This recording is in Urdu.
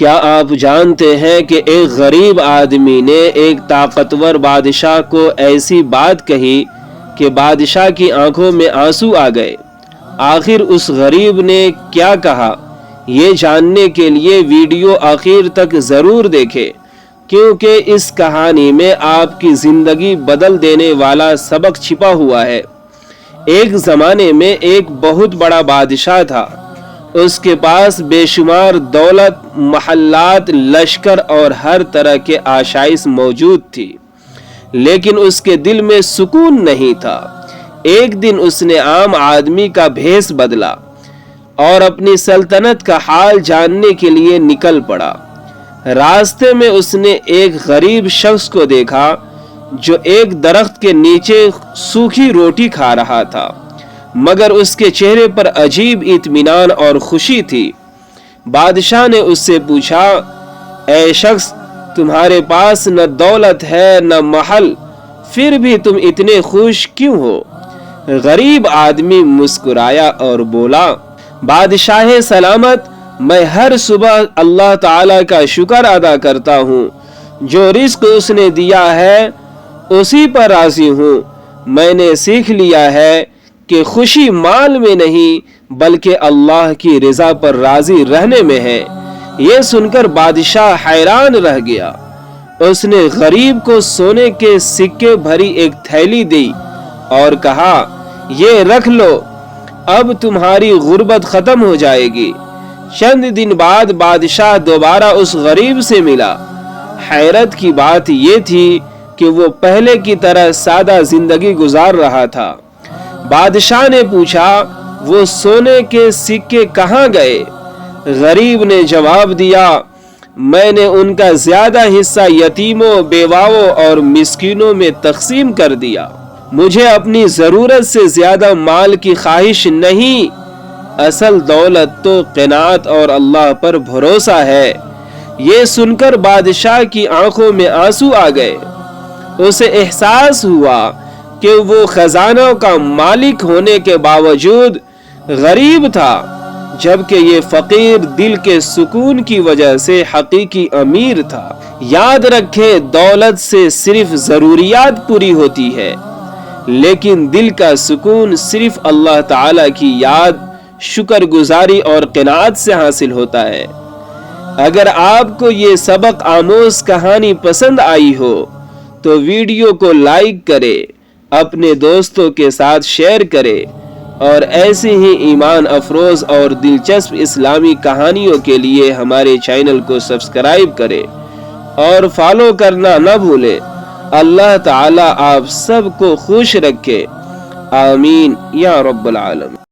کیا آپ جانتے ہیں کہ ایک غریب آدمی نے ایک طاقتور بادشاہ کو ایسی بات کہی کہ بادشاہ کی آنکھوں میں آنسو آ گئے۔ آخر اس غریب نے کیا کہا، یہ جاننے کے لیے ویڈیو آخر تک ضرور دیکھیں، کیونکہ اس کہانی میں آپ کی زندگی بدل دینے والا سبق چھپا ہوا ہے۔ ایک زمانے میں ایک بہت بڑا بادشاہ تھا۔ اس کے پاس بے شمار دولت، محلات، لشکر اور ہر طرح کے آشائش موجود تھی، لیکن اس کے دل میں سکون نہیں تھا۔ ایک دن اس نے عام آدمی کا بھیس بدلا اور اپنی سلطنت کا حال جاننے کے لیے نکل پڑا۔ راستے میں اس نے ایک غریب شخص کو دیکھا جو ایک درخت کے نیچے سوکھی روٹی کھا رہا تھا، مگر اس کے چہرے پر عجیب اطمینان اور خوشی تھی۔ بادشاہ نے اس سے پوچھا، اے شخص، تمہارے پاس نہ دولت ہے نہ محل، پھر بھی تم اتنے خوش کیوں ہو؟ غریب آدمی مسکرایا اور بولا، بادشاہ سلامت، میں ہر صبح اللہ تعالی کا شکر ادا کرتا ہوں۔ جو رزق اس نے دیا ہے اسی پر راضی ہوں۔ میں نے سیکھ لیا ہے کہ خوشی مال میں نہیں بلکہ اللہ کی رضا پر راضی رہنے میں ہے۔ یہ سن کر بادشاہ حیران رہ گیا۔ اس نے غریب کو سونے کے سکے بھری ایک تھیلی دی اور کہا، یہ رکھ لو، اب تمہاری غربت ختم ہو جائے گی۔ چند دن بعد بادشاہ دوبارہ اس غریب سے ملا۔ حیرت کی بات یہ تھی کہ وہ پہلے کی طرح سادہ زندگی گزار رہا تھا۔ بادشاہ نے پوچھا، وہ سونے کے سکے کہاں گئے؟ غریب نے جواب دیا، میں نے ان کا زیادہ حصہ یتیموں، بیواؤں اور مسکینوں میں تقسیم کر دیا۔ مجھے اپنی ضرورت سے زیادہ مال کی خواہش نہیں۔ اصل دولت تو قناعت اور اللہ پر بھروسہ ہے۔ یہ سن کر بادشاہ کی آنکھوں میں آنسو آ گئے۔ اسے احساس ہوا کہ وہ خزانوں کا مالک ہونے کے باوجود غریب تھا، جبکہ یہ فقیر دل کے سکون کی وجہ سے حقیقی امیر تھا۔ یاد رکھیں، دولت سے صرف ضروریات پوری ہوتی ہے، لیکن دل کا سکون صرف اللہ تعالی کی یاد، شکر گزاری اور قناعت سے حاصل ہوتا ہے۔ اگر آپ کو یہ سبق آموز کہانی پسند آئی ہو تو ویڈیو کو لائک کرے، اپنے دوستوں کے ساتھ شیئر کرے اور ایسی ہی ایمان افروز اور دلچسپ اسلامی کہانیوں کے لیے ہمارے چینل کو سبسکرائب کرے اور فالو کرنا نہ بھولے۔ اللہ تعالی آپ سب کو خوش رکھے، آمین یا رب العالمین۔